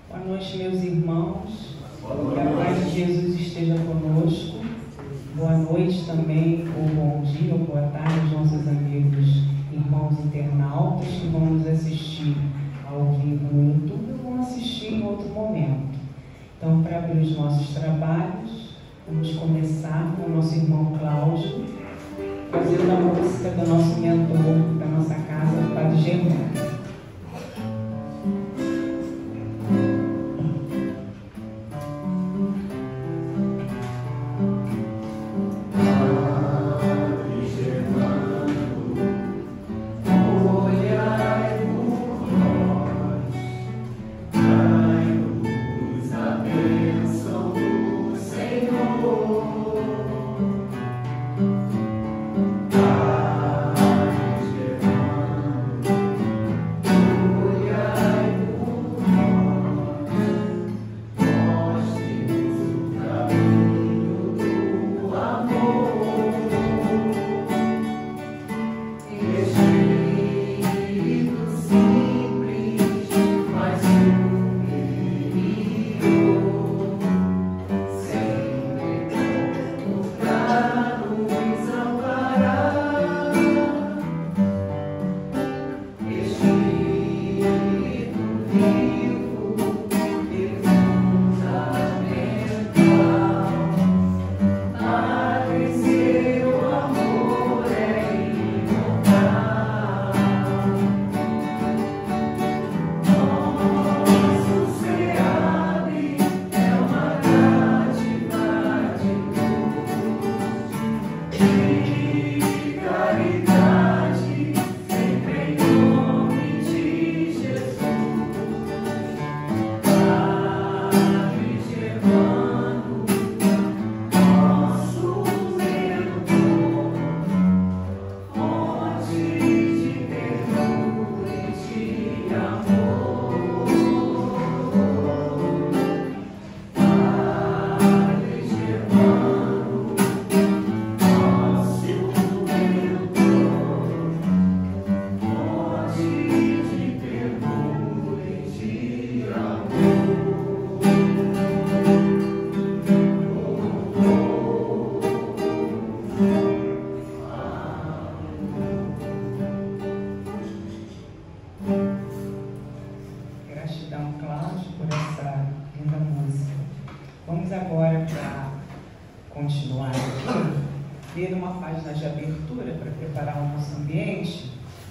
Boa noite, meus irmãos. Que a paz de Jesus esteja conosco. Boa noite também, ou bom dia, ou boa tarde aos nossos amigos, irmãos internautas que vão nos assistir ao vivo no YouTube ou vão assistir em outro momento. Então, para abrir os nossos trabalhos, vamos começar com o nosso irmão Cláudio, fazendo a música do nosso mentor da nossa casa, o Padre Germano.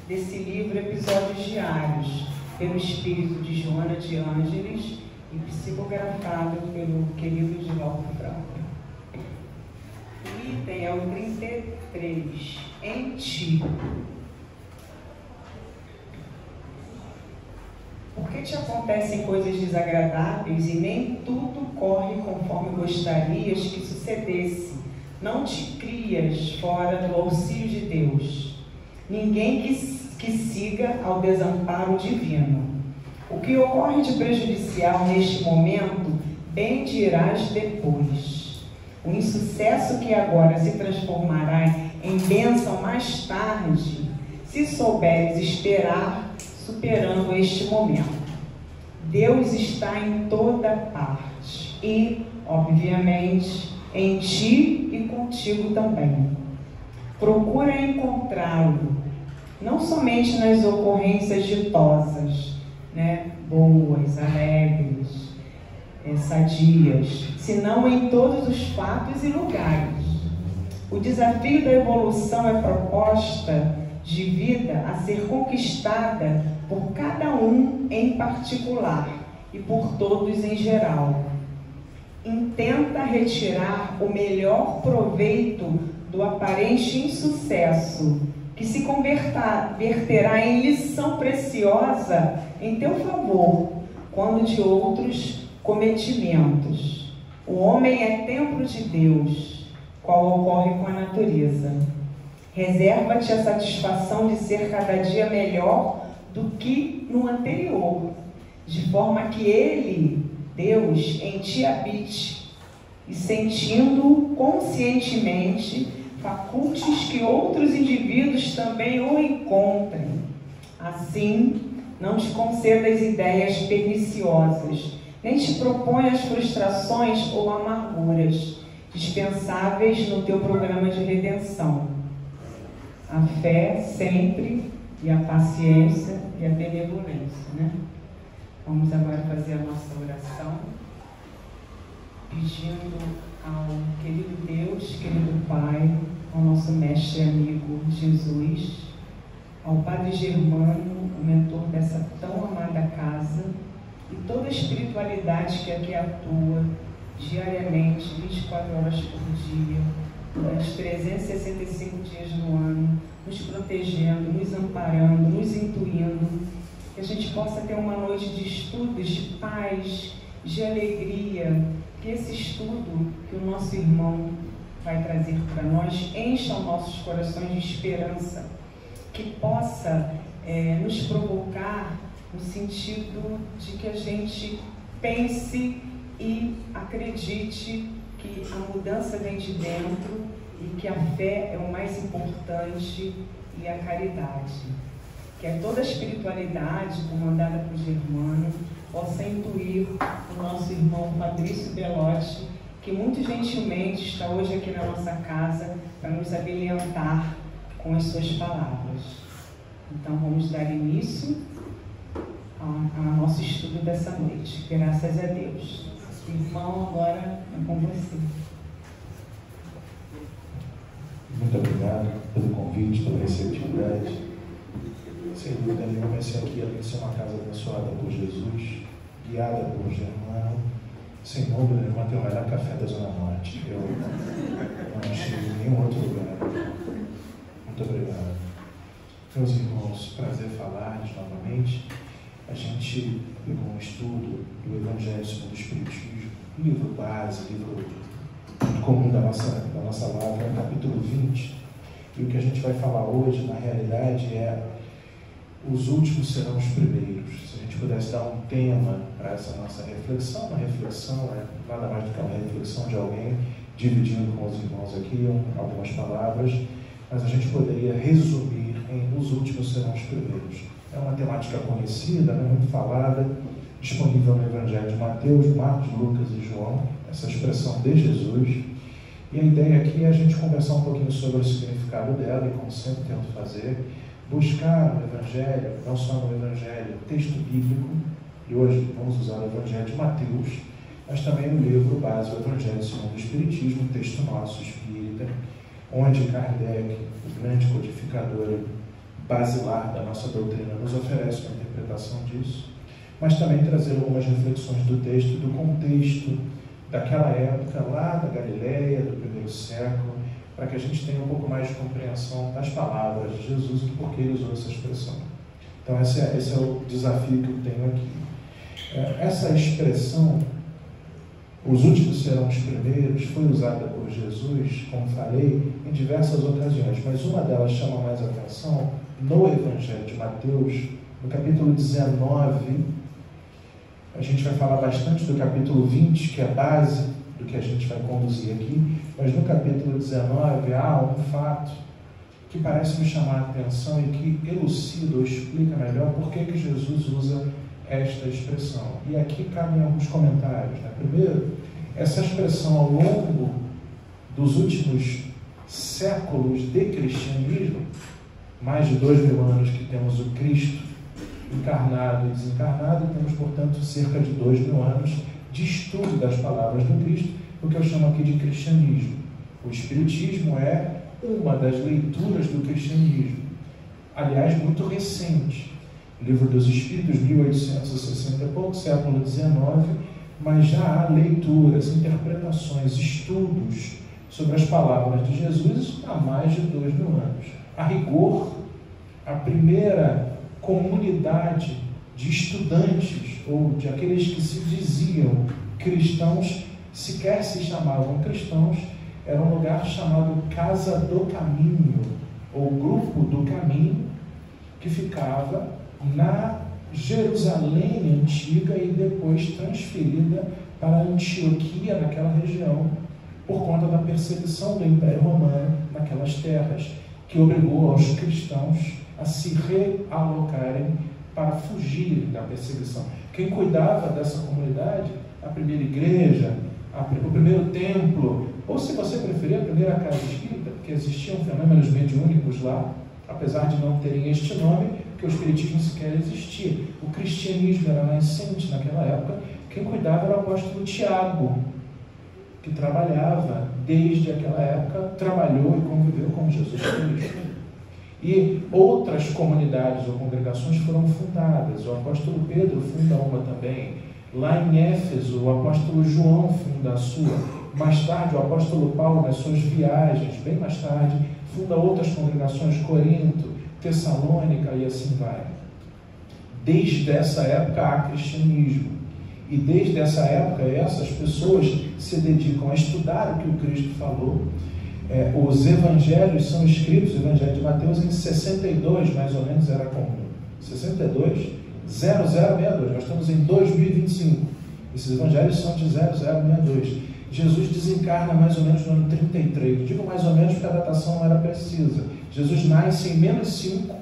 Desse livro, Episódios Diários, pelo espírito de Joana de Ângeles e psicografado pelo querido Divaldo Franco. O item é o 33, em ti. Por que te acontecem coisas desagradáveis e nem tudo corre conforme gostarias que sucedesse? Não te crias fora do auxílio de Deus. Ninguém que siga ao desamparo divino. O que ocorre de prejudicial neste momento, bem dirás depois. O insucesso que agora se transformará em bênção mais tarde, se souberes esperar, superando este momento. Deus está em toda parte e, obviamente, em ti e contigo também. Procura encontrá-lo, não somente nas ocorrências ditosas, boas, alegres, sadias, senão em todos os fatos e lugares. O desafio da evolução é proposta de vida a ser conquistada por cada um em particular e por todos em geral. Intenta retirar o melhor proveito do aparente insucesso, que se verterá em lição preciosa em teu favor, quando de outros cometimentos. O homem é templo de Deus, qual ocorre com a natureza. Reserva-te a satisfação de ser cada dia melhor do que no anterior, de forma que Ele, Deus, em ti habite, e sentindo conscientemente, facultes que outros indivíduos também o encontrem. Assim, não te concedas ideias perniciosas, nem te proponhas frustrações ou amarguras, dispensáveis no teu programa de redenção. A fé sempre, e a paciência e a benevolência, né? Vamos agora fazer a nossa oração, pedindo ao querido Deus, querido Pai, ao nosso mestre e amigo Jesus, ao Padre Germano, o mentor dessa tão amada casa, e toda a espiritualidade que aqui atua diariamente, 24 horas por dia, durante 365 dias no ano, nos protegendo, nos amparando, nos intuindo, que a gente possa ter uma noite de estudos, de paz, de alegria, que esse estudo que o nosso irmão vai trazer para nós encha os nossos corações de esperança, que possa nos provocar no sentido de que a gente pense e acredite que a mudança vem de dentro e que a fé é o mais importante e a caridade. Que toda a espiritualidade comandada por Germano possa intuir o nosso irmão Fabrício Belotti, que muito gentilmente está hoje aqui na nossa casa para nos abrilhantar com as suas palavras. Então vamos dar início ao nosso estudo dessa noite. Graças a Deus. Irmão, agora é com você. Muito obrigado pelo convite, pela receptividade. Sem dúvida nenhuma, esse aqui, além de ser uma casa abençoada por Jesus, guiada por Germano, sem dúvida nenhuma, tem o melhor café da Zona Norte. Eu não achei em nenhum outro lugar. Muito obrigado. Meus irmãos, prazer falar-lhes novamente. A gente pegou um estudo do Evangelho segundo o Espiritismo, livro base, livro comum da nossa lavra, capítulo 20. E o que a gente vai falar hoje, na realidade, é os últimos serão os primeiros. Se a gente pudesse dar um tema para essa nossa reflexão, uma reflexão é nada mais do que uma reflexão de alguém dividindo com os irmãos aqui algumas palavras, mas a gente poderia resumir em os últimos serão os primeiros. É uma temática conhecida, muito falada, disponível no Evangelho de Mateus, Marcos, Lucas e João, essa expressão de Jesus. E a ideia aqui é a gente conversar um pouquinho sobre o significado dela, e como sempre tento fazer, buscar no Evangelho, não só no Evangelho, texto bíblico, e hoje vamos usar o Evangelho de Mateus, mas também no livro base, o Evangelho segundo o Espiritismo, um texto nosso espírita, onde Kardec, o grande codificador basilar da nossa doutrina, nos oferece uma interpretação disso, mas também trazer algumas reflexões do texto e do contexto daquela época, lá da Galileia, do primeiro século, para que a gente tenha um pouco mais de compreensão das palavras de Jesus e do porquê ele usou essa expressão. Então esse é o desafio que eu tenho aqui. Essa expressão, os últimos serão os primeiros, foi usada por Jesus, como falei, em diversas ocasiões, mas uma delas chama mais atenção no Evangelho de Mateus, no capítulo 19. A gente vai falar bastante do capítulo 20, que é a base do que a gente vai conduzir aqui, mas no capítulo 19 há um fato que parece me chamar a atenção e que elucida ou explica melhor por que Jesus usa esta expressão. E aqui cabem alguns comentários. Primeiro, essa expressão ao longo dos últimos séculos de cristianismo, mais de 2000 anos que temos o Cristo encarnado e desencarnado, temos, portanto, cerca de 2000 anos de estudo das palavras do Cristo, o que eu chamo aqui de cristianismo. O Espiritismo é uma das leituras do cristianismo, aliás, muito recente. Livro dos Espíritos, 1860 e pouco, século XIX, mas já há leituras, interpretações, estudos sobre as palavras de Jesus há mais de 2000 anos. A rigor, a primeira comunidade de estudantes, ou de aqueles que se diziam cristãos, sequer se chamavam cristãos, era um lugar chamado Casa do Caminho, ou Grupo do Caminho, que ficava na Jerusalém antiga e depois transferida para Antioquia, naquela região, por conta da perseguição do Império Romano naquelas terras, que obrigou aos cristãos a se realocarem para fugirem da perseguição. Quem cuidava dessa comunidade, a primeira igreja, o primeiro templo, ou se você preferir, a primeira casa espírita, porque existiam fenômenos mediúnicos lá, apesar de não terem este nome, porque o espiritismo sequer existia. O cristianismo era nascente naquela época. Quem cuidava era o apóstolo Tiago, que trabalhava desde aquela época, trabalhou e conviveu com Jesus Cristo. E outras comunidades ou congregações foram fundadas. O apóstolo Pedro funda uma também. Lá em Éfeso, o apóstolo João funda a sua. Mais tarde, o apóstolo Paulo, nas suas viagens, bem mais tarde, funda outras congregações, Corinto, Tessalônica e assim vai. Desde essa época há cristianismo. E desde essa época, essas pessoas se dedicam a estudar o que o Cristo falou. Os evangelhos são escritos, o evangelho de Mateus, em 62, mais ou menos, era comum. 62, 0062. Nós estamos em 2025. Esses evangelhos são de 0062. Jesus desencarna mais ou menos no ano 33. Eu digo mais ou menos porque a datação não era precisa. Jesus nasce em menos 5.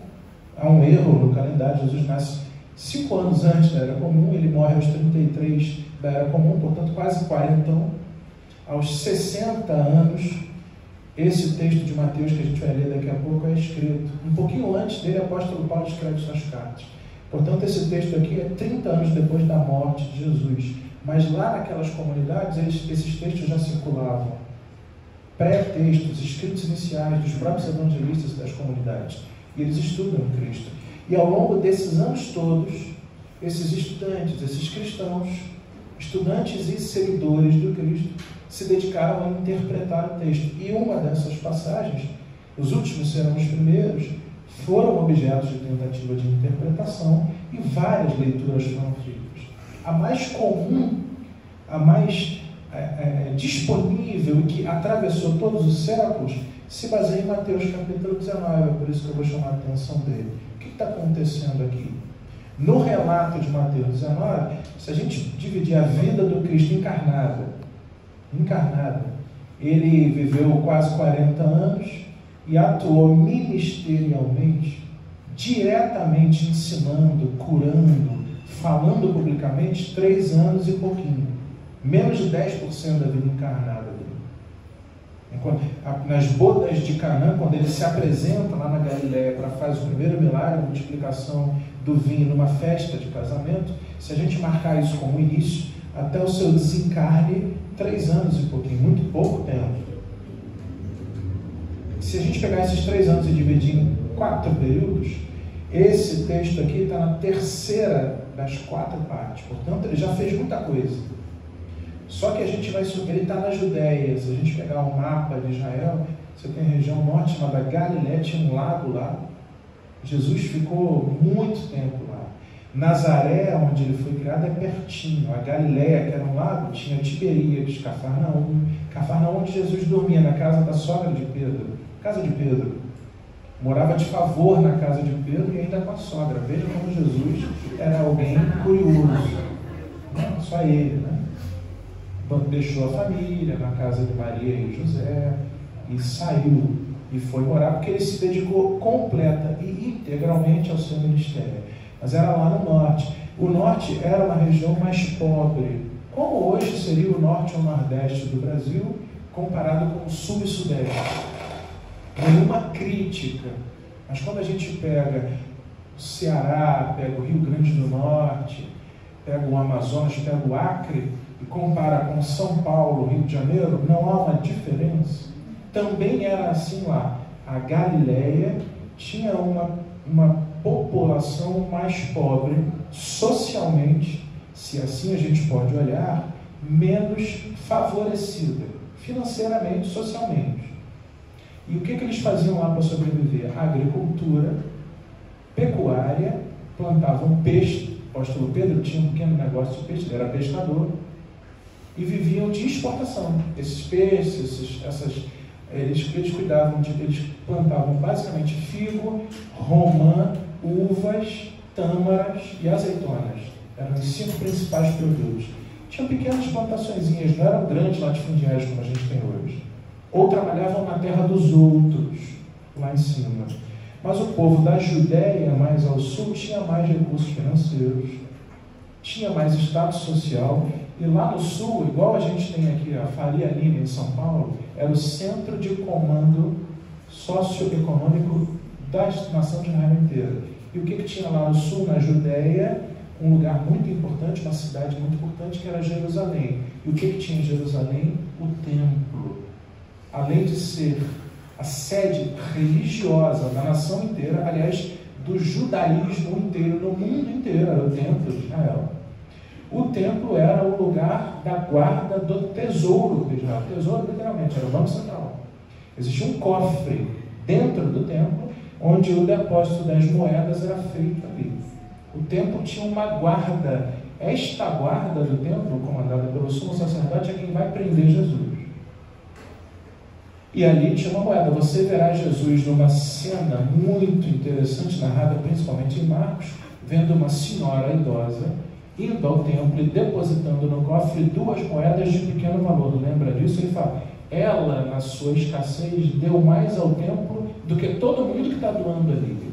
Há um erro no calendário. Jesus nasce 5 anos antes da Era Comum. Ele morre aos 33 da Era Comum, portanto quase 40. Aos 60 anos, esse texto de Mateus que a gente vai ler daqui a pouco é escrito. Um pouquinho antes dele, o apóstolo Paulo escreve suas cartas. Portanto, esse texto aqui é 30 anos depois da morte de Jesus. Mas lá naquelas comunidades, esses textos já circulavam. Pré-textos, escritos iniciais dos próprios evangelistas das comunidades. E eles estudam Cristo. E ao longo desses anos todos, esses estudantes, esses cristãos, estudantes e seguidores do Cristo, se dedicaram a interpretar o texto. E uma dessas passagens, os últimos serão os primeiros, foram objetos de tentativa de interpretação e várias leituras foram feitas. A mais comum, a mais disponível e que atravessou todos os séculos, se baseia em Mateus capítulo 19, é por isso que eu vou chamar a atenção dele. O que está acontecendo aqui? No relato de Mateus 19, se a gente dividir a vida do Cristo encarnado, ele viveu quase 40 anos e atuou ministerialmente, diretamente ensinando, curando, falando publicamente, 3 anos e pouquinho. Menos de 10% da vida encarnada dele. Nas bodas de Canaã, quando ele se apresenta lá na Galileia para fazer o primeiro milagre, a multiplicação do vinho numa festa de casamento, se a gente marcar isso como início, até o seu desencarne, 3 anos e pouquinho, muito pouco tempo. Se a gente pegar esses 3 anos e dividir em 4 períodos, esse texto aqui está na terceira das 4 partes. Portanto, ele já fez muita coisa. Só que a gente vai subir, ele está na Judéia. Se a gente pegar o mapa de Israel, você tem a região norte chamada Galileia, tinha um lago lá. Jesus ficou muito tempo lá. Nazaré, onde ele foi criado, é pertinho. A Galileia, que era um lago, tinha Tiberíades, Cafarnaum, onde Jesus dormia, na casa da sogra de Pedro. Casa de Pedro. Morava de favor na casa de Pedro e ainda com a sogra. Veja como Jesus era alguém curioso. Não só ele, né? Deixou a família na casa de Maria e José e saiu e foi morar porque ele se dedicou completa e integralmente ao seu ministério. Mas era lá no norte. O norte era uma região mais pobre, como hoje seria o norte ou nordeste do Brasil, comparado com o sul e sudeste. Nenhuma crítica, mas quando a gente pega o Ceará, pega o Rio Grande do Norte, pega o Amazonas, pega o Acre e compara com São Paulo, Rio de Janeiro, não há uma diferença. Também era assim lá. A Galileia tinha uma população mais pobre, socialmente, se assim a gente pode olhar, menos favorecida, financeiramente, socialmente. E o que eles faziam lá para sobreviver? Agricultura, pecuária, plantavam peixe. O apóstolo Pedro tinha um pequeno negócio de peixe, ele era pescador, e viviam de exportação. Esses peixes, eles cuidavam eles plantavam basicamente figo, romã, uvas, tâmaras e azeitonas. Eram os 5 principais produtos. Tinham pequenas plantaçõezinhas, não eram grandes latifundiários como a gente tem hoje. Ou trabalhavam na terra dos outros, lá em cima. Mas o povo da Judéia, mais ao sul, tinha mais recursos financeiros, tinha mais status social. E lá no sul, igual a gente tem aqui a Faria Lima em São Paulo, era o centro de comando socioeconômico da nação de Israel inteira. E o que tinha lá no sul, na Judéia? Um lugar muito importante, uma cidade muito importante, que era Jerusalém. E o que tinha em Jerusalém? O templo. Além de ser a sede religiosa da nação inteira, aliás, do judaísmo inteiro, no mundo inteiro, era o templo de Israel. O templo era o lugar da guarda do tesouro de Israel. Tesouro, literalmente, era o Banco Central. Existia um cofre dentro do templo, onde o depósito das moedas era feito ali. O templo tinha uma guarda. Esta guarda do templo, comandada pelo sumo sacerdote, é quem vai prender Jesus. E ali tinha uma moeda. Você verá Jesus numa cena muito interessante, narrada principalmente em Marcos, vendo uma senhora idosa indo ao templo e depositando no cofre 2 moedas de pequeno valor. Lembra disso? Ele fala, ela, na sua escassez, deu mais ao templo do que todo mundo que está doando ali.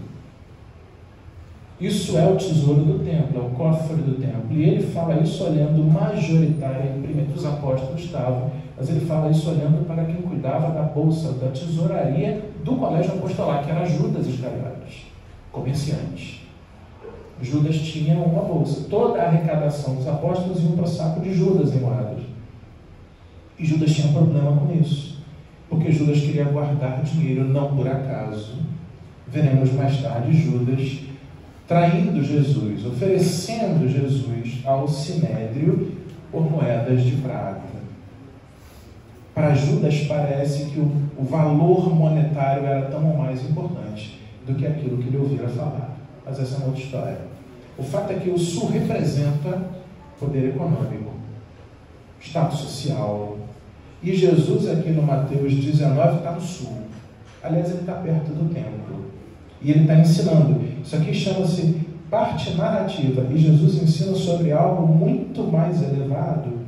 Isso é o tesouro do templo, é o cofre do templo. E ele fala isso olhando majoritariamente, os apóstolos estavam, mas ele fala isso olhando para quem cuidava da bolsa, da tesouraria do colégio apostolar, que era Judas Iscariotes, comerciante. Judas tinha uma bolsa. Toda a arrecadação dos apóstolos ia para o saco de Judas em moedas. E Judas tinha problema com isso, porque Judas queria guardar dinheiro, não por acaso. Veremos mais tarde Judas traindo Jesus, oferecendo Jesus ao sinédrio por moedas de prata. Para Judas parece que o valor monetário era tão ou mais importante do que aquilo que ele ouvira falar. Mas essa é uma outra história. O fato é que o sul representa poder econômico, status social. E Jesus aqui no Mateus 19 está no sul. Aliás, ele está perto do templo. E ele está ensinando. Isso aqui chama-se parte narrativa. E Jesus ensina sobre algo muito mais elevado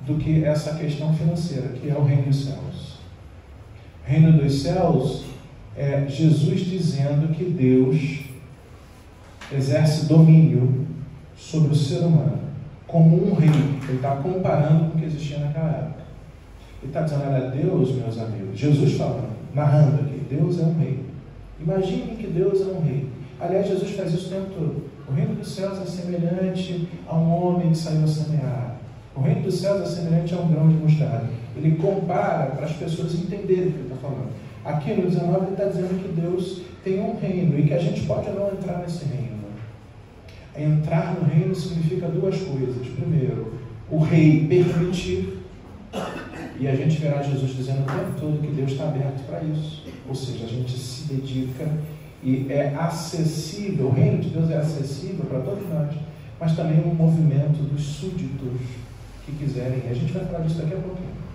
do que essa questão financeira, que é o reino dos céus. O reino dos céus é Jesus dizendo que Deus exerce domínio sobre o ser humano como um rei. Ele está comparando com o que existia naquela época. Ele está dizendo, olha, Deus, meus amigos, Jesus falando, narrando aqui, Deus é um rei. Imaginem que Deus é um rei. Aliás, Jesus faz isso o tempo todo. O reino dos céus é semelhante a um homem que saiu a semear. O reino dos céus é semelhante a um grão de mostarda. Ele compara para as pessoas entenderem o que ele está falando. Aqui no 19 ele está dizendo que Deus tem um reino e que a gente pode ou não entrar nesse reino. Entrar no reino significa 2 coisas. Primeiro, o rei permitir, e a gente verá Jesus dizendo o tempo todo que Deus está aberto para isso. Ou seja, a gente se dedica e é acessível, o reino de Deus é acessível para todos nós, mas também um movimento dos súditos que quiserem. A gente vai falar disso daqui a pouquinho.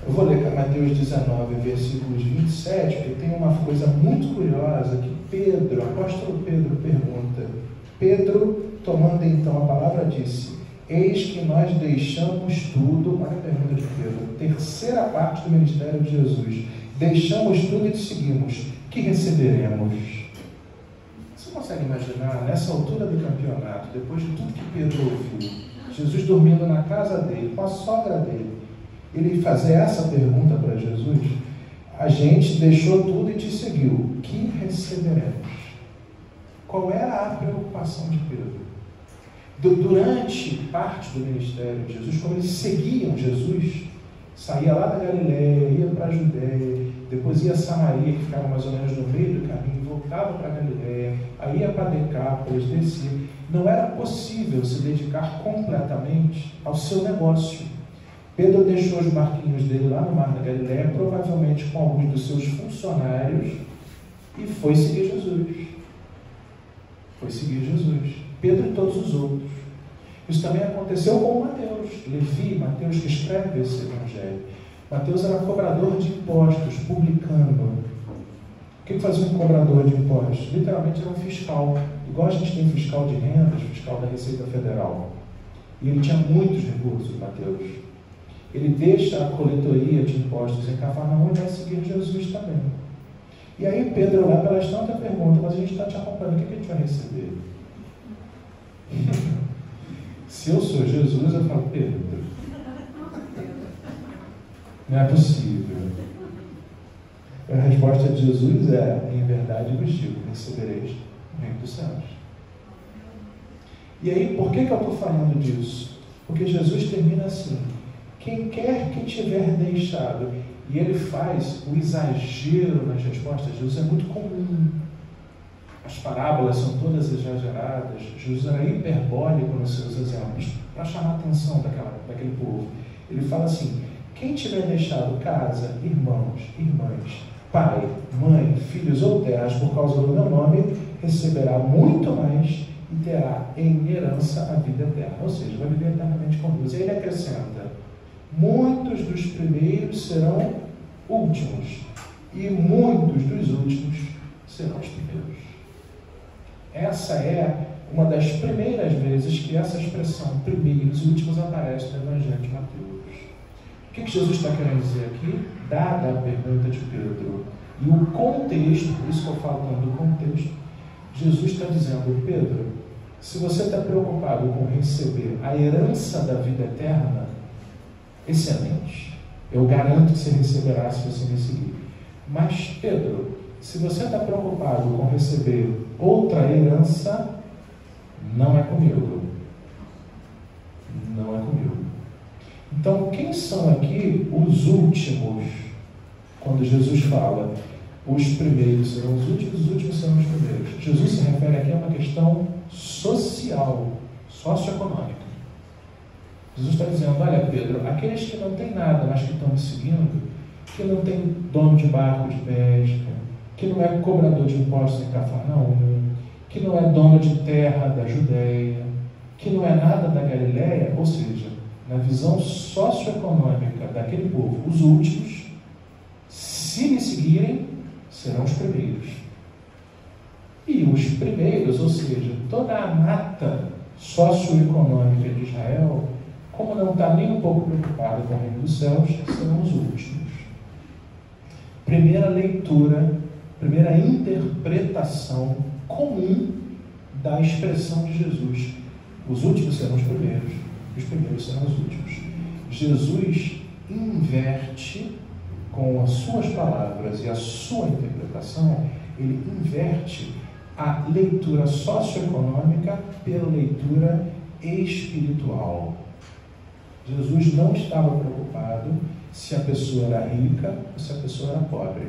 Eu vou ler Mateus 19, versículos 27, porque tem uma coisa muito curiosa que Pedro, o apóstolo Pedro pergunta. Pedro, tomando então a palavra, disse, eis que nós deixamos tudo, olha a pergunta de Pedro, terceira parte do ministério de Jesus, deixamos tudo e te seguimos, que receberemos? Você consegue imaginar, nessa altura do campeonato, depois de tudo que Pedro ouviu, Jesus dormindo na casa dele, com a sogra dele, ele fazer essa pergunta para Jesus, a gente deixou tudo e te seguiu, o que receberemos? Qual era a preocupação de Pedro? Durante parte do ministério de Jesus, como eles seguiam Jesus, saía lá da Galiléia, ia para a Judéia, depois ia a Samaria, que ficava mais ou menos no meio do caminho, voltava para a Galiléia, aí ia para Decápolis, descia. Não era possível se dedicar completamente ao seu negócio. Pedro deixou os barquinhos dele lá no mar da Galiléia, provavelmente com alguns dos seus funcionários, e foi seguir Jesus. Foi seguir Jesus. Pedro e todos os outros. Isso também aconteceu com Mateus. Levi, Mateus que escreve esse evangelho. Mateus era cobrador de impostos, publicano. O que fazia um cobrador de impostos? Literalmente era um fiscal. Igual a gente tem fiscal de rendas, fiscal da Receita Federal. E ele tinha muitos recursos, Mateus. Ele deixa a coletoria de impostos em Cafarnaum e vai seguir Jesus também. E aí Pedro lá pelas tantas pergunta, mas a gente está te acompanhando, o que a gente vai receber? Se eu sou Jesus, eu falo, Pedro, não é possível. A resposta de Jesus é, em verdade vos digo, recebereis o reino dos céus. E aí, por que eu estou falando disso? Porque Jesus termina assim, quem quer que tiver deixado, e ele faz o exagero nas respostas de Jesus, é muito comum. As parábolas são todas exageradas, Jesus era hiperbólico nos seus exemplos, para chamar a atenção daquele povo. Ele fala assim, quem tiver deixado casa, irmãos, irmãs, pai, mãe, filhos ou terras por causa do meu nome, receberá muito mais e terá em herança a vida eterna. Ou seja, vai viver eternamente com Deus. E ele acrescenta, muitos dos primeiros serão últimos e muitos dos últimos serão os primeiros. Essa é uma das primeiras vezes que essa expressão primeiros e últimos aparece no Evangelho de Mateus. O que Jesus está querendo dizer aqui? Dada a pergunta de Pedro e o contexto, por isso que eu falo tanto do contexto, Jesus está dizendo, Pedro, se você está preocupado com receber a herança da vida eterna, excelente. Eu garanto que você receberá se você me seguir. Mas, Pedro, se você está preocupado com receber outra herança, não é comigo. Não é comigo. Então, quem são aqui os últimos? Quando Jesus fala, os primeiros serão os últimos serão os primeiros. Jesus se refere aqui a uma questão social, socioeconômica. Jesus está dizendo, olha Pedro, aqueles que não têm nada, mas que estão me seguindo, que não tem dono de barco de pesca, que não é cobrador de impostos em Cafarnaum, que não é dono de terra da Judeia, que não é nada da Galileia, ou seja, na visão socioeconômica daquele povo, os últimos, se me seguirem, serão os primeiros. E os primeiros, ou seja, toda a mata socioeconômica de Israel, como não está nem um pouco preocupada com o reino dos céus, serão os últimos. Primeira leitura, primeira interpretação comum da expressão de Jesus. Os últimos serão os primeiros, os primeiros serão os últimos. Jesus inverte com as suas palavras e a sua interpretação, ele inverte a leitura socioeconômica pela leitura espiritual. Jesus não estava preocupado se a pessoa era rica ou se a pessoa era pobre.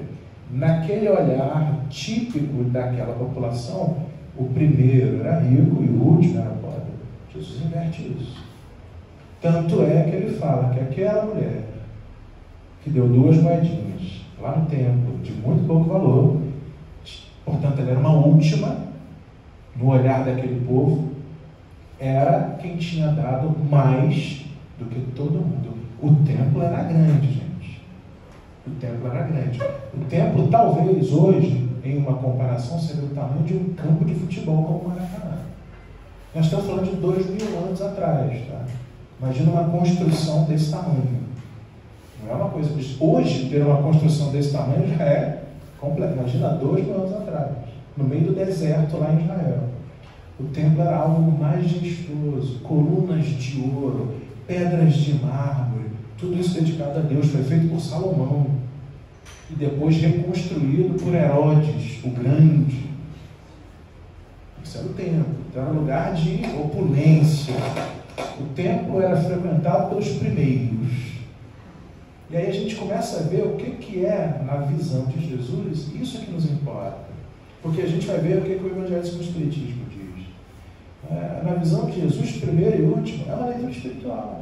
Naquele olhar típico daquela população, o primeiro era rico e o último era pobre. Jesus inverte isso. Tanto é que ele fala que aquela mulher que deu 2 moedinhas lá no templo, de muito pouco valor, portanto ela era uma última, no olhar daquele povo, era quem tinha dado mais do que todo mundo. O templo era grande, gente. O templo era grande. O templo, talvez, hoje, em uma comparação, seja do tamanho de um campo de futebol como o Maracanã. Nós estamos falando de 2000 anos atrás, tá? Imagina uma construção desse tamanho. Não é uma coisa... Hoje, ter uma construção desse tamanho já é completa. Imagina 2000 anos atrás, no meio do deserto lá em Israel. O templo era algo majestoso, colunas de ouro, pedras de mármore, tudo isso dedicado a Deus. Foi feito por Salomão e depois reconstruído por Herodes, o Grande. Isso era o templo, era um lugar de opulência. O templo era frequentado pelos primeiros. E aí a gente começa a ver o que é, na visão de Jesus, isso que nos importa. Porque a gente vai ver o que o Evangelho segundo o Espiritismo diz. Na visão de Jesus, primeiro e último, é uma leitura espiritual.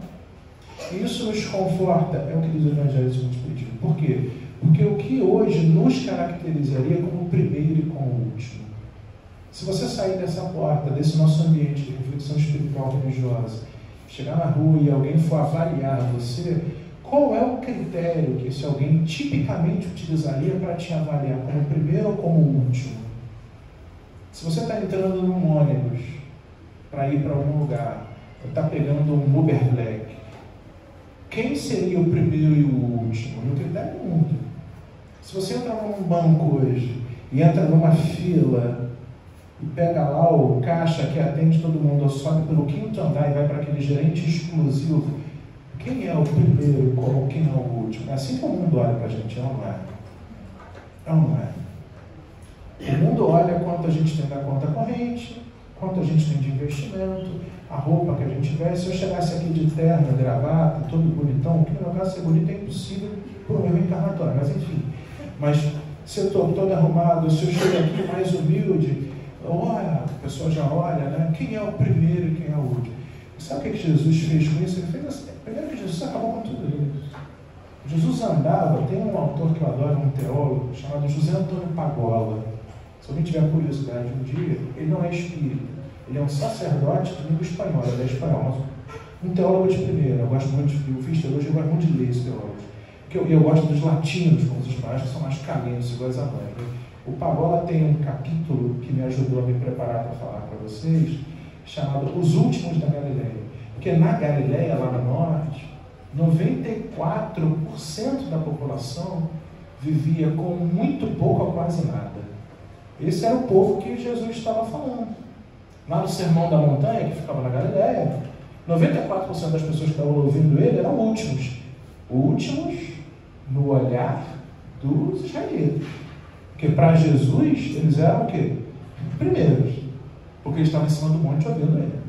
E isso nos conforta, é o que diz o Evangelho segundo o Espiritismo. Por quê? Porque o que hoje nos caracterizaria como primeiro e como último. Se você sair dessa porta, desse nosso ambiente de reflexão espiritual religiosa, chegar na rua e alguém for avaliar você, qual é o critério que esse alguém tipicamente utilizaria para te avaliar como primeiro ou como último? Se você está entrando num ônibus para ir para algum lugar, ou está pegando um Uber Black, quem seria o primeiro e o último? No critério do mundo. Se você entra num banco hoje e entra numa fila e pega lá o caixa que atende todo mundo, ou sobe pelo 5º andar e vai para aquele gerente exclusivo, quem é o primeiro como quem é o último? É assim que o mundo olha para a gente, não é? Não é? O mundo olha quanto a gente tem da conta corrente, quanto a gente tem de investimento, a roupa que a gente veste. Se eu chegasse aqui de terno, gravata, todo bonitão, que no meu caso ser bonito é impossível por um erro encarnatório, mas enfim. Mas se eu estou todo arrumado, se eu chego aqui mais humilde, olha, a pessoa já olha, né? Quem é o primeiro e quem é o último? E sabe o que Jesus fez com isso? Ele fez assim, primeiro que Jesus acabou com tudo isso. Jesus andava, tem um autor que eu adoro, um teólogo, chamado José Antônio Pagola. Se alguém tiver curiosidade um dia, ele não é espírita, ele é um sacerdote de língua espanhola, ele é espanhol, mas um teólogo de primeira. Eu gosto muito, eu fiz teologia, eu gosto muito de ler esse teólogo. Porque eu gosto dos latinos, como os espanhóis, que são mais calientes, iguais a mãe. O Pagola tem um capítulo que me ajudou a me preparar para falar para vocês, chamado Os Últimos da Galileia. Porque na Galileia, lá no norte, 94% da população vivia com muito pouco ou quase nada. Esse era o povo que Jesus estava falando. Lá no Sermão da Montanha, que ficava na Galileia, 94% das pessoas que estavam ouvindo ele eram últimos. Últimos no olhar dos israelitas. Porque para Jesus, eles eram o quê? Primeiros. Porque eles estavam em cima do monte ouvindo ele.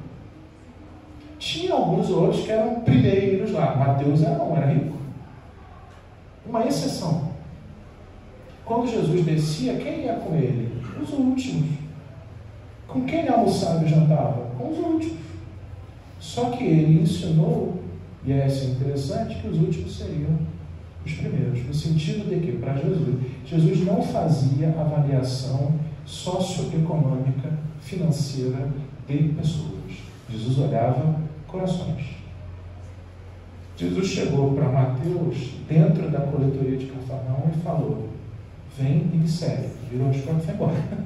Tinha alguns outros que eram primeiros lá. Mateus era rico. Uma exceção. Quando Jesus descia, quem ia com ele? Os últimos. Com quem ele almoçava e jantava? Com os últimos. Só que ele ensinou, e é assim interessante, que os últimos seriam os primeiros. No sentido de que, para Jesus não fazia avaliação socioeconômica, financeira de pessoas. Jesus olhava corações. Jesus chegou para Mateus dentro da coletoria de Cafarnaum e falou: vem e me segue. Virou as costas e foi embora.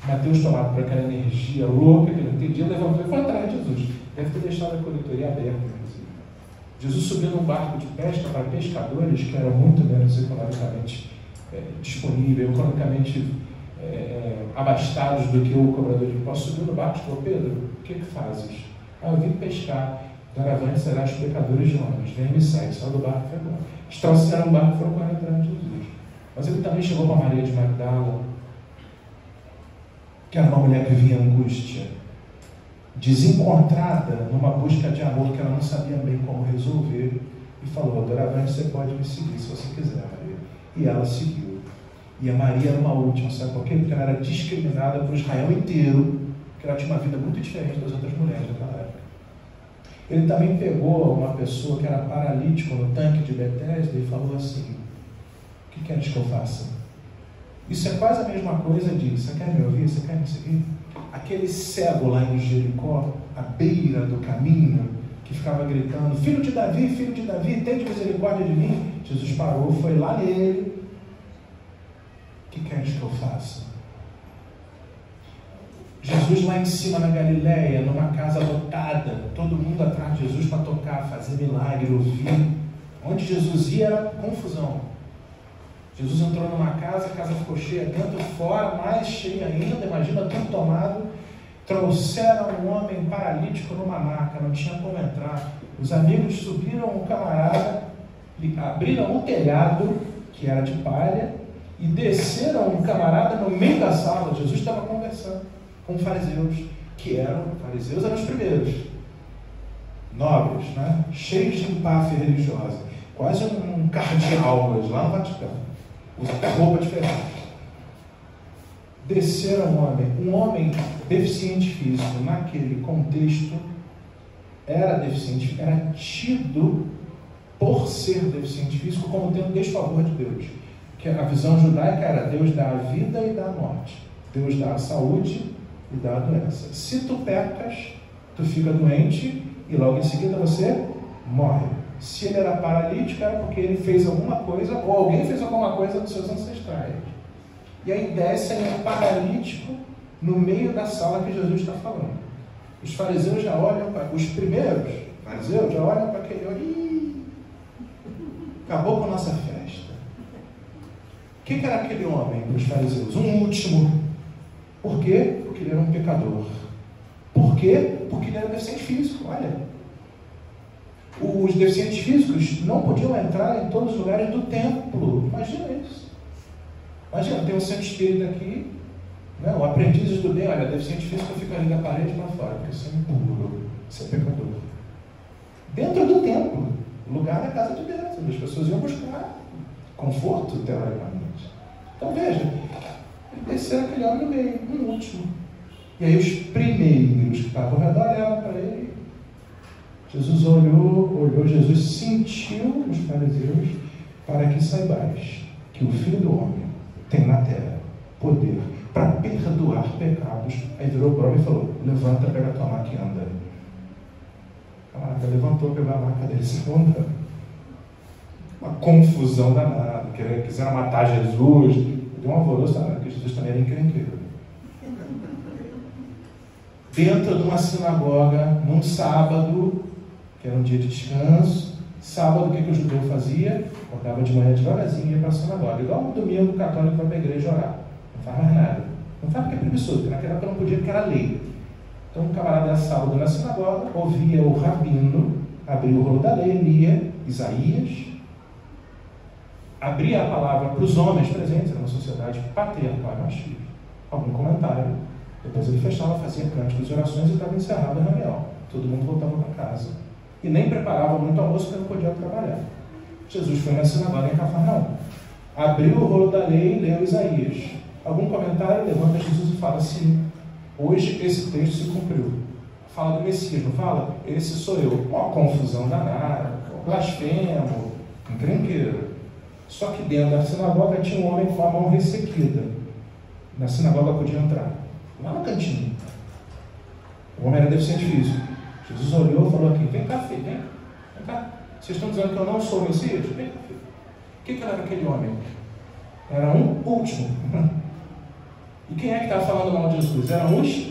Mateus, tomado por aquela energia louca que ele não entendia, levantou e foi atrás de Jesus. Deve ter deixado a coletoria aberta, inclusive. Jesus subiu num barco de pesca para pescadores que era muito menos economicamente disponível, economicamente abastados do que o cobrador de impostos. Subiu no barco e falou: Pedro, o que fazes? Eu vim pescar. Doravante serás pecadores de homens. Vem e me segue. Saiu do barco e foi embora. Eles trouxeram o barco e foram correr atrás de Jesus. Mas ele também chegou para Maria de Magdala, que era uma mulher que vivia em angústia, desencontrada numa busca de amor que ela não sabia bem como resolver, e falou: doravante você pode me seguir se você quiser, Maria. E ela seguiu. E a Maria era uma última, sabe por quê? Porque ela era discriminada por Israel inteiro, porque ela tinha uma vida muito diferente das outras mulheres daquela época. Ele também pegou uma pessoa que era paralítico no tanque de Betesda e falou assim: o que queres que eu faça? Isso é quase a mesma coisa de: você quer me ouvir? Você quer me seguir? Aquele cego lá em Jericó, à beira do caminho, que ficava gritando: filho de Davi, tende misericórdia de mim. Jesus parou, foi lá nele: o que queres que eu faça? Jesus lá em cima na Galileia, numa casa lotada, todo mundo atrás de Jesus para tocar, fazer milagre, ouvir. Onde Jesus ia era confusão. Jesus entrou numa casa, a casa ficou cheia dentro e fora, mais cheia ainda, imagina tudo tomado. Trouxeram um homem paralítico numa maca, não tinha como entrar. Os amigos subiram um camarada, abriram um telhado, que era de palha, e desceram um camarada no meio da sala. Jesus estava conversando com fariseus, fariseus eram os primeiros, nobres, né? Cheios de empáfia religiosa, quase um cardeal hoje, lá no Vaticano, usa até roupa diferente. Desceram um homem deficiente físico, naquele contexto, era deficiente, era tido, por ser deficiente físico, como tendo desfavor de Deus. Que a visão judaica era: Deus dá a vida e dá a morte, Deus dá a saúde e dá a doença. Se tu pecas, tu fica doente e logo em seguida você morre. Se ele era paralítico, era porque ele fez alguma coisa, ou alguém fez alguma coisa dos seus ancestrais. E aí desce um paralítico no meio da sala que Jesus está falando. Os fariseus já olham para... Os primeiros fariseus já olham para aquele... Acabou com a nossa festa. que era aquele homem para os fariseus? Um último. Por quê? Porque ele era um pecador. Por quê? Porque ele era deficiente físico. Olha, os deficientes físicos não podiam entrar em todos os lugares do templo. Imagina isso. Imagina, tem um centro espírita aqui, né? O aprendiz do bem, olha, deficiente físico fica ali da parede para fora, porque isso é impuro, isso é pecador. Dentro do templo, lugar da casa de Deus, onde as pessoas iam buscar conforto, teoricamente. Então veja, ele desceu aquele homem no meio, um último. E aí os primeiros que estavam ao redor olhavam para ele. Jesus olhou, Jesus sentiu os fariseus, para que saibais que o Filho do Homem tem na terra poder para perdoar pecados. Aí virou para o homem e falou: levanta, pega a tua maca e anda. O camarada levantou, pegou a maca dele e saiu andando. Uma confusão danada, quiseram matar Jesus, deu um alvoroço danado, porque Jesus também era encrenqueiro. Dentro de uma sinagoga, num sábado, que era um dia de descanso, sábado, o que o judeu fazia? Acordava de manhã devagarzinho e ia para a sinagoga. Igual no domingo o católico vai para a igreja orar. Não faz mais nada. Não faz porque é preguiçoso, porque naquela época não podia, porque era lei. Então o camarada ia sábado na sinagoga, ouvia o rabino, abria o rolo da lei, lia Isaías, abria a palavra para os homens presentes, era uma sociedade patriarcal e machista. Algum comentário. Depois ele fechava, fazia cânticos e orações e estava encerrado a reunião. Todo mundo voltava para casa. E nem preparava muito almoço porque não podia trabalhar. Jesus foi na sinagoga em Cafarnaum. Abriu o rolo da lei e leu Isaías. Algum comentário levanta Jesus e fala assim: hoje esse texto se cumpriu. Fala do Messias, não fala? Esse sou eu. Uma confusão danada, blasfemo, encrenqueiro. Só que dentro da sinagoga tinha um homem com a mão ressequida. Na sinagoga podia entrar. Lá no cantinho. O homem era deficiente físico. Jesus olhou e falou aqui: vem cá, filho, vem cá. Vocês estão dizendo que eu não sou o Messias? Vem cá, filho. O que era aquele homem? Era um último. E quem é que estava falando mal de Jesus? Eram os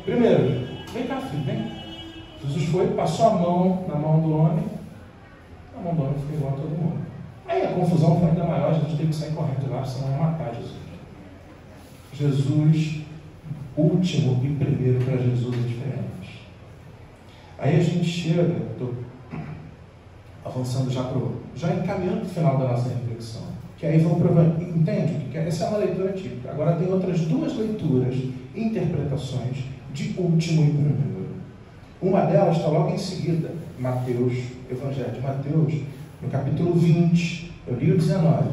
primeiros. Vem cá, filho, vem. Jesus foi, passou a mão na mão do homem. A mão do homem ficou igual a todo mundo. Aí a confusão foi ainda maior. Jesus teve que sair correndo lá, senão ia matar Jesus. Jesus, último e primeiro para Jesus é diferente. Aí a gente chega, estou avançando já encaminhando para o final da nossa reflexão, que aí vão provar, entende? Que essa é uma leitura típica. Agora tem outras duas leituras, interpretações de último e primeiro. Uma delas está logo em seguida, Mateus, Evangelho de Mateus, no capítulo 20, eu li o 19,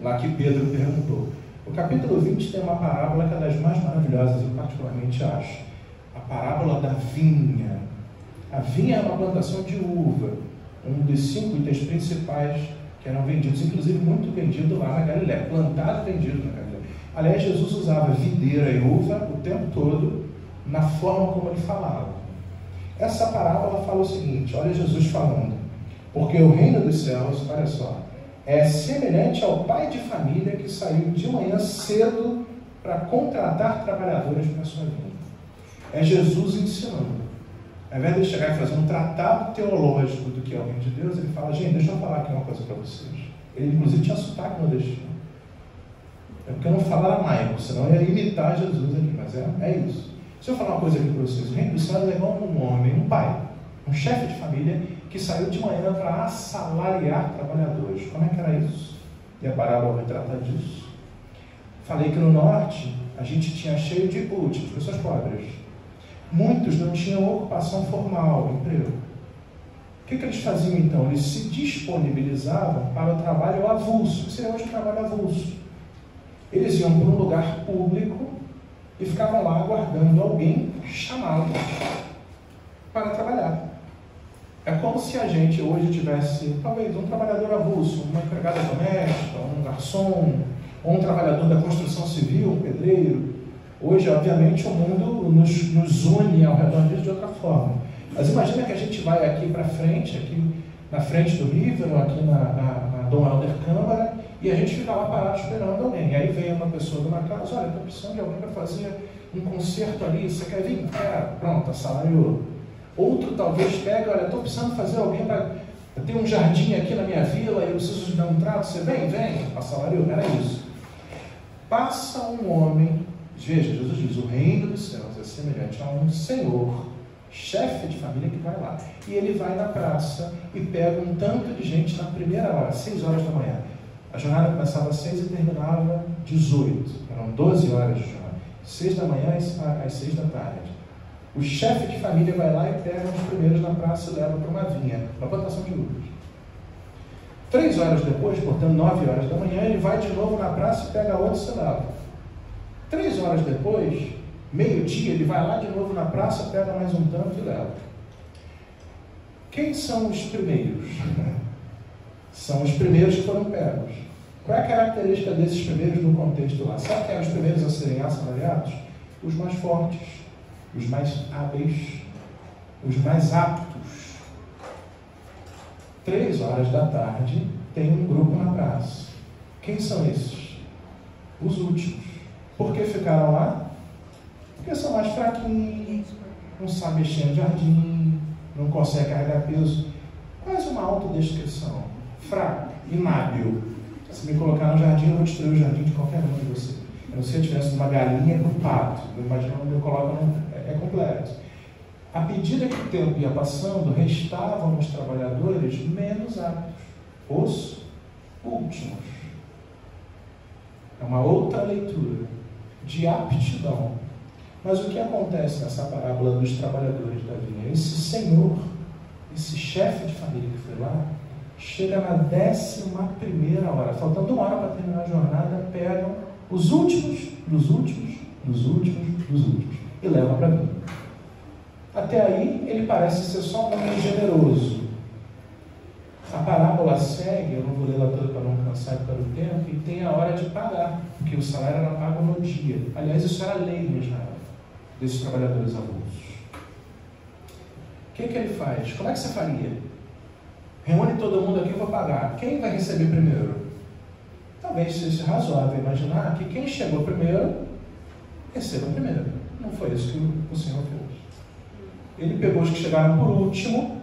lá que Pedro perguntou. O capítulo 20 tem uma parábola que é das mais maravilhosas, eu particularmente acho. A parábola da vinha. A vinha é uma plantação de uva, um dos 5 itens principais que eram vendidos, inclusive muito vendido lá na Galiléia, plantado e vendido na Galiléia. Aliás, Jesus usava videira e uva o tempo todo, na forma como ele falava. Essa parábola fala o seguinte, olha Jesus falando: porque o reino dos céus, olha só, é semelhante ao pai de família que saiu de manhã cedo para contratar trabalhadores para a sua vinha. É Jesus ensinando. Ao invés de ele chegar e fazer um tratado teológico do que é o reino de Deus, ele fala: gente, deixa eu falar aqui uma coisa para vocês. Ele inclusive tinha sotaque nordestino. É porque eu não falo aramaico, senão eu ia imitar Jesus aqui, mas é isso. Se eu falar uma coisa aqui para vocês, o reino dos céus é igual um homem, um pai, um chefe de família que saiu de manhã para assalariar trabalhadores. Como é que era isso? E a parábola vai tratar disso. Falei que no norte a gente tinha cheio de úteis, pessoas pobres. Muitos não tinham ocupação formal, emprego. O que eles faziam então? Eles se disponibilizavam para o trabalho avulso. O que seria hoje o trabalho avulso? Eles iam para um lugar público e ficavam lá aguardando alguém chamá-los para trabalhar. É como se a gente hoje tivesse, talvez, um trabalhador avulso, uma empregada doméstica, um garçom, ou um trabalhador da construção civil, um pedreiro. Hoje, obviamente, o mundo nos une ao redor disso de outra forma. Mas imagina que a gente vai aqui para frente, aqui na frente do River, aqui na Dom Helder Câmara, e a gente fica lá parado esperando alguém. E aí vem uma pessoa de uma casa: olha, estou precisando de alguém para fazer um concerto ali, você quer vir? Quer? Pronto, assalariou. Outro talvez pega: olha, estou precisando fazer alguém para... ter um jardim aqui na minha vila e eu preciso de dar um trato, você vem? Assalariou. Era isso. passa um homem, veja, Jesus diz, o reino dos céus é semelhante a um senhor, chefe de família que vai lá. E ele vai na praça e pega um tanto de gente na primeira hora, 6 horas da manhã. A jornada começava às 6 e terminava 18. Eram 12 horas de jornada. 6 da manhã às 6 da tarde. O chefe de família vai lá e pega os primeiros na praça e leva para uma vinha, para plantação de uvas. 3 horas depois, portanto 9 horas da manhã, ele vai de novo na praça e pega outro e se leva. 3 horas depois, meio-dia, ele vai lá de novo na praça, pega mais um tanto e leva. Quem são os primeiros? São os primeiros que foram pegos. Qual é a característica desses primeiros no contexto lá? Sabe quem eram os primeiros a serem assalariados? Os mais fortes, os mais hábeis, os mais aptos. 3 horas da tarde, tem um grupo na praça. Quem são esses? Os últimos. Por que ficaram lá? Porque são mais fraquinhos, não sabem mexer no jardim, não conseguem carregar peso. Quase uma autodescrição. Fraco, inábil. Se me colocar no jardim, eu vou destruir o jardim de qualquer um de vocês. Eu não sei a diferença de uma galinha para um pato. Eu imagino que eu coloco é complexo. À medida que o tempo ia passando, restavam os trabalhadores menos aptos, os últimos. É uma outra leitura de aptidão. Mas o que acontece nessa parábola dos trabalhadores da vinha? Esse senhor, esse chefe de família que foi lá, chega na 11ª hora, faltando 1 hora para terminar a jornada, pegam os últimos, dos últimos, dos últimos, dos últimos, e levam para mim. Até aí, ele parece ser só um homem generoso. A parábola segue, eu não vou ler lá toda para não cansar por causa do tempo, e tem a hora de pagar, porque o salário era pago no dia. Aliás, isso era lei em Israel, desses trabalhadores avulsos. O que ele faz? Como é que você faria? Reúne todo mundo aqui e vou pagar. Quem vai receber primeiro? Talvez seja razoável imaginar que quem chegou primeiro, receba primeiro. Não foi isso que o Senhor fez. Ele pegou os que chegaram por último,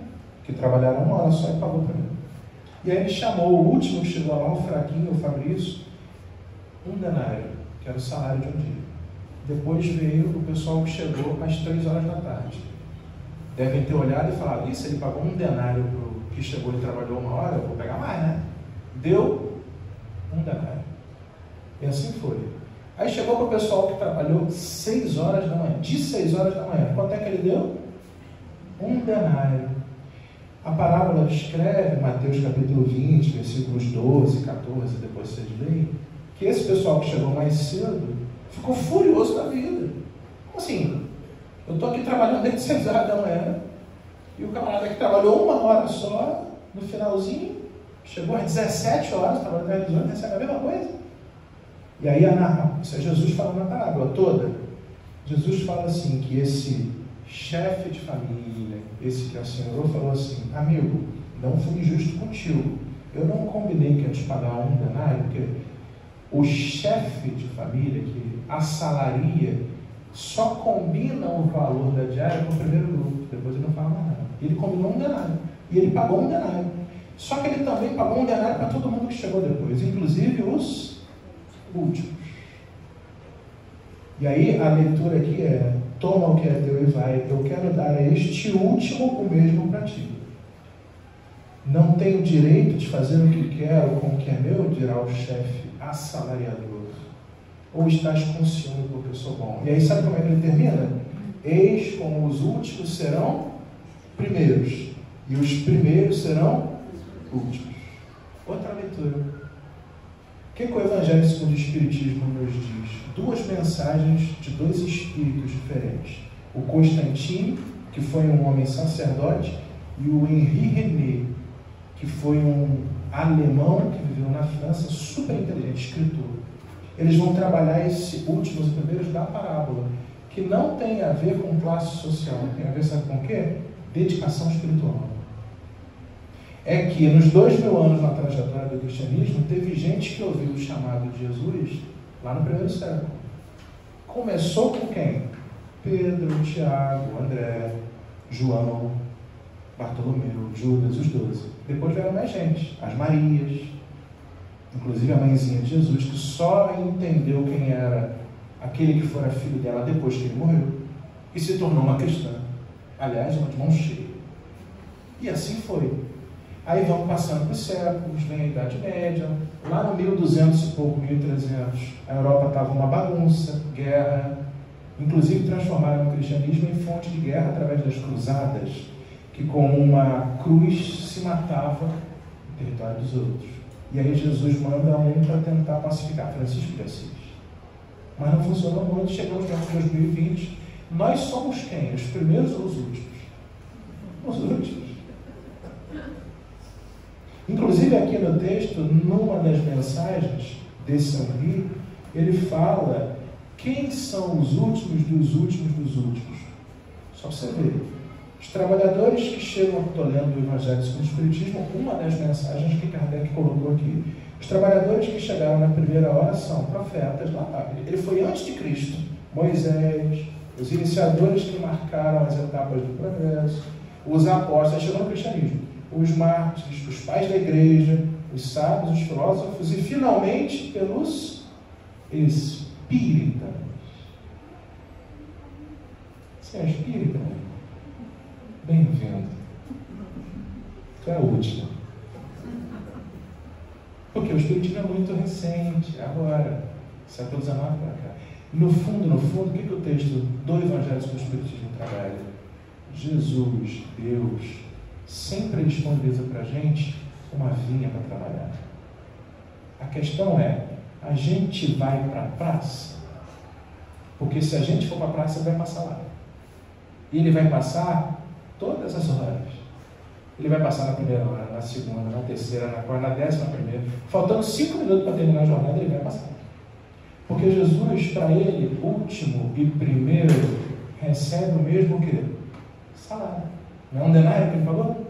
que trabalharam 1 hora só e pagou primeiro. E aí ele chamou o último que chegou lá, o fraquinho, o Fabrício, 1 denário, que era o salário de um dia. Depois veio o pessoal que chegou às 3 horas da tarde. Devem ter olhado e falado, isso, ele pagou 1 denário para o que chegou e trabalhou 1 hora, eu vou pegar mais, né? Deu 1 denário. E assim foi. Aí chegou para o pessoal que trabalhou 6 horas da manhã, de 6 horas da manhã. Quanto é que ele deu? 1 denário. A parábola descreve, Mateus capítulo 20, versículos 12, 14, depois vocês leem, que esse pessoal que chegou mais cedo ficou furioso da vida. Como assim? Eu estou aqui trabalhando desde 6 horas da manhã, e o camarada que trabalhou 1 hora só, no finalzinho, chegou às 17 horas, trabalhando até 18, recebe a mesma coisa. E aí, isso é Jesus falando na parábola toda. Jesus fala assim, que esse chefe de família, esse que assinalou, falou assim, amigo, não fui injusto contigo. Eu não combinei que ia te pagar 1 denário, porque o chefe de família que assalaria só combina o valor da diária com o primeiro grupo, depois ele não fala mais nada. Ele combinou 1 denário, e ele pagou 1 denário. Só que ele também pagou 1 denário para todo mundo que chegou depois, inclusive os últimos. E aí a leitura aqui é, toma o que é teu e vai, eu quero dar a este último o mesmo para ti. Não tenho direito de fazer o que quero com o que é meu, dirá o chefe assalariador. Ou estás com ciúme porque eu sou bom. E aí sabe como é que ele termina? Eis como os últimos serão primeiros, e os primeiros serão últimos. Outra leitura. O que o Evangelho segundo o Espiritismo nos diz? 2 mensagens de 2 espíritos diferentes. O Constantine, que foi um homem sacerdote, e o Henri René, que foi um alemão que viveu na França, super inteligente, escritor. Eles vão trabalhar esses últimos e primeiros da parábola, que não tem a ver com classe social, tem a ver, sabe com o quê? Dedicação espiritual. É que nos 2000 anos na trajetória do cristianismo, teve gente que ouviu o chamado de Jesus lá no 1º século. Começou com quem? Pedro, Tiago, André, João, Bartolomeu, Judas, os 12. Depois vieram mais gente, as Marias. inclusive a mãezinha de Jesus, que só entendeu quem era aquele que fora filho dela depois que ele morreu, e se tornou uma cristã. Aliás, uma de mão cheia. E assim foi. Aí vão passando por séculos, vem a Idade Média, lá no 1200 e pouco, 1300, a Europa estava uma bagunça, guerra, inclusive transformaram o cristianismo em fonte de guerra através das cruzadas, que com uma cruz se matava no território dos outros. E aí Jesus manda um para tentar pacificar, Francisco de Assis. Mas não funcionou muito, chegamos no ano de 2020, nós somos quem? Os primeiros ou os últimos? Os últimos. Inclusive aqui no texto, numa das mensagens desse São Pio, ele fala quem são os últimos dos últimos dos últimos. Só para você ver. Os trabalhadores que chegam, estou lendo o Evangelho segundo o Espiritismo, uma das mensagens que Kardec colocou aqui. Os trabalhadores que chegaram na primeira hora são profetas, lá, ele foi antes de Cristo, Moisés, os iniciadores que marcaram as etapas do progresso, os apóstolos, chegou no cristianismo, os mártires, os pais da igreja, os sábios, os filósofos e finalmente pelos espíritas. Você é espírita? Bem-vindo. Tu é a última. Porque o espiritismo é muito recente, agora, século XIX para cá. No fundo, o que o texto do Evangelho sobre o Espiritismo trabalha? Jesus, Deus, sempre disponibiliza para a gente uma vinha para trabalhar. A questão é, a gente vai para a praça? Porque se a gente for para a praça, ele vai passar lá. E ele vai passar todas as horas. Ele vai passar na primeira hora, na segunda, na terceira, na quarta, na 11ª. Faltando 5 minutos para terminar a jornada, ele vai passar. Porque Jesus, para ele, último e primeiro, recebe o mesmo o quê? Salário. Não é um denário que ele falou?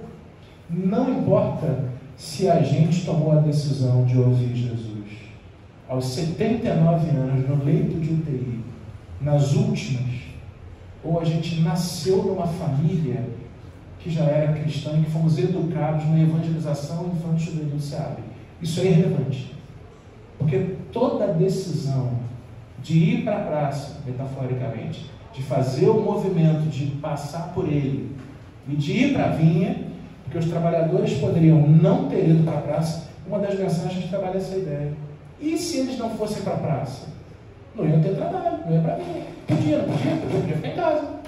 Não importa se a gente tomou a decisão de ouvir Jesus aos 79 anos, no leito de UTI, nas últimas, ou a gente nasceu numa família que já era cristã e que fomos educados na evangelização infantil do SEAB. Isso é irrelevante. Porque toda decisão de ir para a praça, metaforicamente, de fazer o movimento, de passar por ele e de ir para a vinha, porque os trabalhadores poderiam não ter ido para a praça, uma das mensagens trabalha essa ideia. E se eles não fossem para a praça? Não iam ter trabalho, não ia para a vinha. Podia ficar em casa.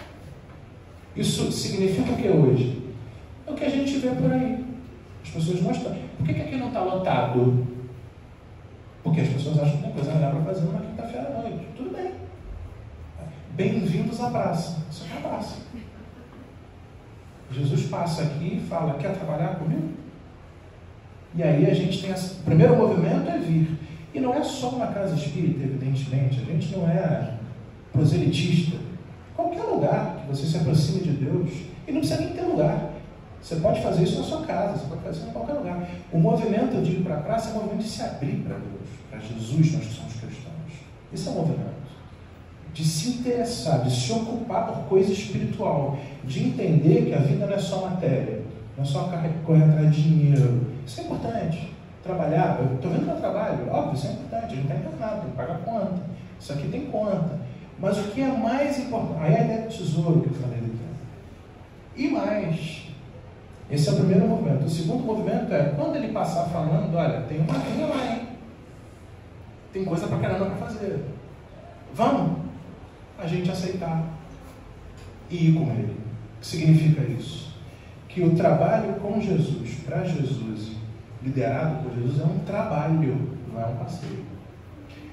Isso significa o que hoje? É o que a gente vê por aí. As pessoas mostram. Por que aqui não está lotado? Porque as pessoas acham que tem coisa melhor para fazer numa quinta-feira à noite. Tudo bem. Bem-vindos à praça. Isso aqui é a praça. Jesus passa aqui e fala, quer trabalhar comigo? E aí a gente tem o primeiro movimento é vir. E não é só uma casa espírita, evidentemente. A gente não é proselitista. Qualquer lugar que você se aproxime de Deus, e não precisa nem ter lugar. Você pode fazer isso na sua casa, você pode fazer isso em qualquer lugar. O movimento, eu digo, para a praça é o movimento de se abrir para Deus, para Jesus, nós que somos cristãos. Esse é o movimento. De se interessar, de se ocupar por coisa espiritual, de entender que a vida não é só matéria, não é só correr atrás de dinheiro. Isso é importante. Trabalhar, eu estou vendo meu trabalho, óbvio, isso é importante, a gente está internado, tem que pagar conta. Isso aqui tem conta. Mas o que é mais importante? Aí é a ideia do tesouro que eu falei aqui. E mais, esse é o primeiro movimento. O segundo movimento é, quando ele passar falando, olha, tem uma vinha lá, hein? Tem coisa pra caramba para fazer. Vamos? A gente aceitar e ir com ele. O que significa isso? Que o trabalho com Jesus, para Jesus, liderado por Jesus, é um trabalho, não é um passeio.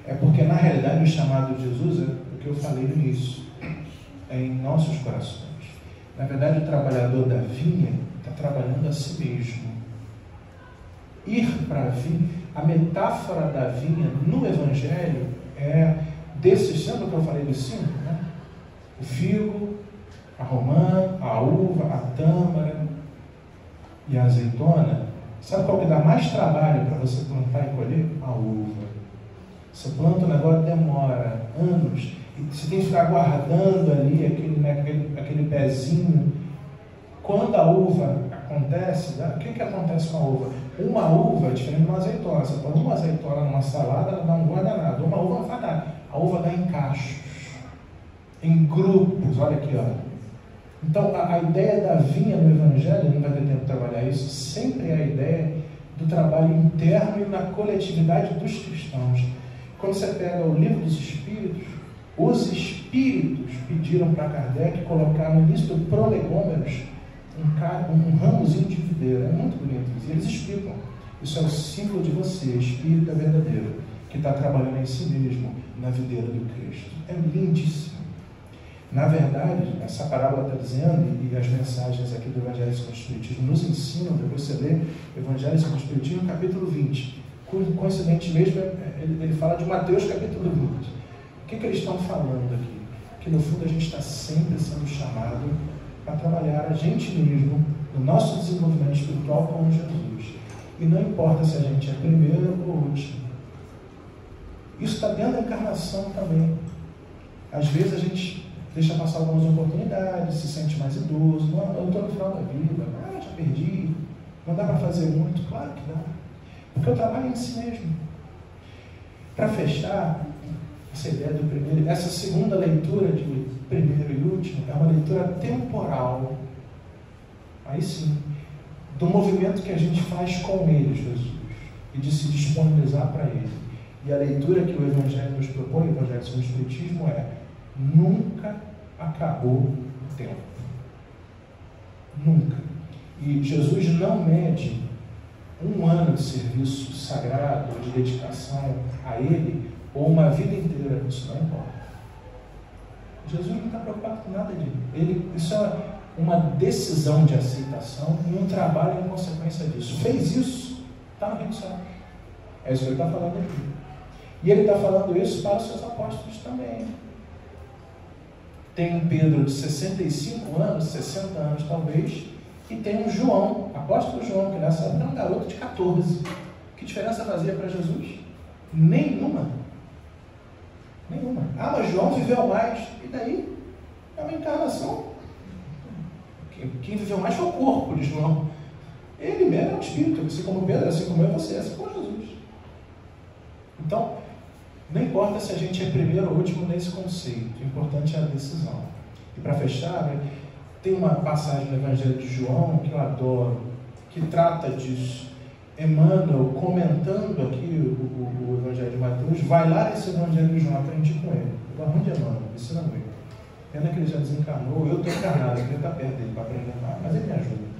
É porque, na realidade, o chamado de Jesus é o que eu falei no início, é em nossos corações. Na verdade, o trabalhador da vinha está trabalhando a si mesmo. Ir para a vinha, a metáfora da vinha no Evangelho é desses, lembra que eu falei dos 5? Né? O figo, a romã, a uva, a tâmara e a azeitona. Sabe qual que dá mais trabalho para você plantar e colher? A uva. Você planta o negócio, demora anos, e você tem que ficar guardando ali aquele pezinho. Quando a uva acontece, o que acontece com a uva? Uma uva é diferente de uma azeitona. Você põe uma azeitona numa salada, ela dá um gosto danado. Uma uva não faz nada. A uva dá em cachos, em grupos, olha aqui, olha. Então, a ideia da vinha no Evangelho, não vai ter tempo de trabalhar isso, sempre é a ideia do trabalho interno e na coletividade dos cristãos. Quando você pega o livro dos Espíritos, os Espíritos pediram para Kardec colocar no início do Prolegômenos um ramozinho de videira. É muito bonito isso. E eles explicam. Isso é o símbolo de você, Espírito verdadeiro, que está trabalhando em si mesmo, na videira do Cristo. É lindíssimo. Na verdade, essa parábola está dizendo, e as mensagens aqui do Evangelho segundo o Espiritismo nos ensinam, depois você lê o Evangelho segundo o Espiritismo, capítulo 20. Coincidentemente mesmo, ele fala de Mateus, capítulo 20. O que eles estão falando aqui? Que no fundo a gente está sempre sendo chamado a trabalhar a gente mesmo, no nosso desenvolvimento espiritual com Jesus. E não importa se a gente é primeiro ou último. Isso está dentro da encarnação também. Às vezes a gente deixa passar algumas oportunidades, se sente mais idoso, não, eu estou no final da vida, já perdi, não dá para fazer muito. Claro que dá, porque eu trabalho em si mesmo. Para fechar, essa ideia do primeiro, essa segunda leitura de primeiro e último, é uma leitura temporal, aí sim, do movimento que a gente faz com ele, Jesus, e de se disponibilizar para ele. E a leitura que o Evangelho nos propõe, o Evangelho segundo o Espiritismo, é: nunca acabou o tempo. Nunca. E Jesus não mede um ano de serviço sagrado, de dedicação a Ele, ou uma vida inteira. Isso não importa. Jesus não está preocupado com nada disso. Isso é uma decisão de aceitação e um trabalho em consequência disso. Fez isso, está no reino do céu. É isso que ele está falando aqui. E ele está falando isso para os seus apóstolos também. Tem um Pedro de 65 anos, 60 anos talvez, e tem um João, apóstolo João, que nessa época era um garoto de 14. Que diferença fazia para Jesus? Nenhuma. Nenhuma. Ah, mas João viveu mais. E daí? É uma encarnação. Quem viveu mais foi o corpo de João. Ele mesmo é um espírito, assim como Pedro, assim como eu, você, assim como Jesus. Então, não importa se a gente é primeiro ou último nesse conceito, o importante é a decisão. E para fechar, tem uma passagem no Evangelho de João que eu adoro, que trata disso. Emmanuel, comentando aqui o Evangelho de Mateus, vai lá nesse Evangelho de João, aprendi com ele. Eu vou onde Emmanuel, ensina muito. Pena que ele já desencarnou, eu estou encarnado, eu queria estar perto dele para aprender mais, mas ele me ajuda.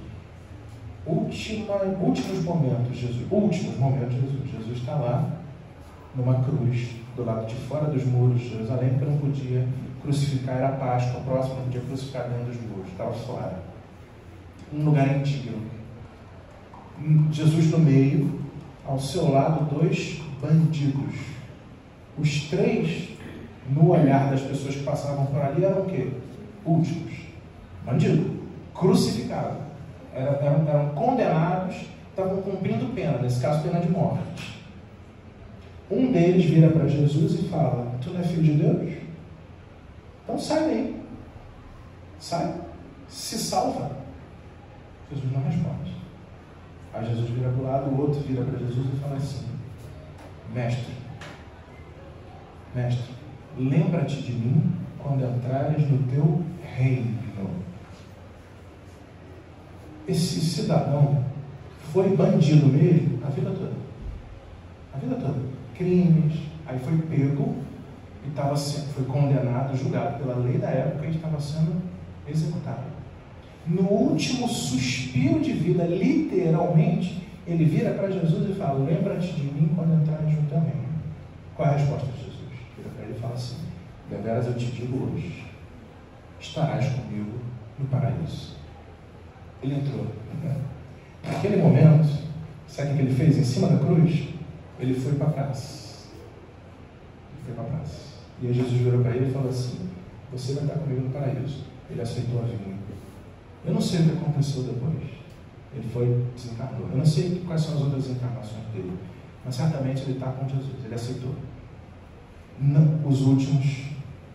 Últimos momentos, Jesus está lá, numa cruz, do lado de fora dos muros de Jerusalém, porque não podia crucificar, era Páscoa, o próximo não podia crucificar dentro dos muros, estava fora. Um lugar antigo. Jesus no meio, ao seu lado, 2 bandidos. Os 3, no olhar das pessoas que passavam por ali, eram o quê? Últimos. Bandido. Crucificado. Eram condenados, estavam cumprindo pena, nesse caso, pena de morte. Um deles vira para Jesus e fala: tu não é filho de Deus? Então sai daí. Sai. Se salva. Jesus não responde. Aí Jesus vira para o lado, o outro vira para Jesus e fala assim: Mestre, lembra-te de mim quando entrares no teu reino. Esse cidadão foi bandido mesmo a vida toda. A vida toda. Crimes, aí foi pego e foi condenado, julgado pela lei da época e estava sendo executado. No último suspiro de vida, literalmente, ele vira para Jesus e fala: lembra-te de mim quando entrares no teu reino. Qual é a resposta de Jesus? Vira para ele e fala assim: deveras eu te digo hoje, estarás comigo no paraíso. Ele entrou. Naquele momento, sabe o que ele fez em cima da cruz? Ele foi para a praça. E aí Jesus virou para ele e falou assim: você vai estar comigo no paraíso. Ele aceitou a vinha. Eu não sei o que aconteceu depois. Ele foi, desencarnou. Eu não sei quais são as outras encarnações dele, mas certamente ele está com Jesus. Ele aceitou. Não, os últimos,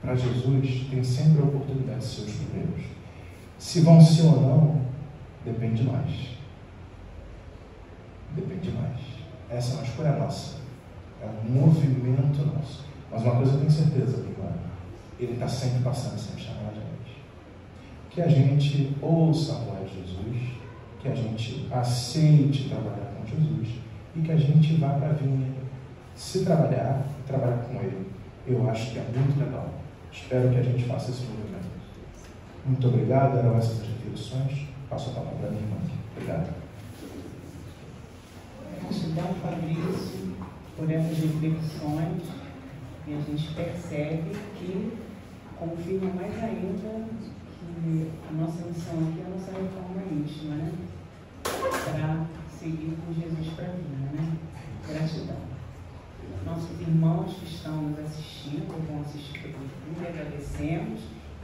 para Jesus, têm sempre a oportunidade de ser os primeiros. Se vão ser ou não, Depende de nós. Depende de nós. Essa é uma escolha nossa. É um movimento nosso. Mas uma coisa eu tenho certeza, irmão. Ele está sempre passando, sempre chamando a gente. Que a gente ouça a voz de Jesus, que a gente aceite trabalhar com Jesus e que a gente vá para a vinha. Se trabalhar com Ele. Eu acho que é muito legal. Espero que a gente faça esse movimento. Muito obrigado. Eram essas as reflexões. Passo a palavra para a minha irmã. Obrigado. Gratidão, Fabrício, por essas reflexões. E a gente percebe que confirma mais ainda que a nossa missão aqui é a nossa reforma íntima, né? Para seguir com Jesus para a vida, né? Gratidão. Nossos irmãos que estão nos assistindo, vão assistir pelo YouTube, agradecemos.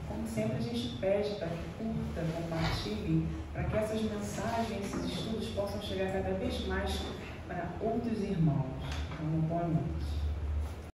Como sempre, a gente pede para que curta, compartilhe, para que essas mensagens, esses estudos possam chegar cada vez mais para outros irmãos. Então, boa noite.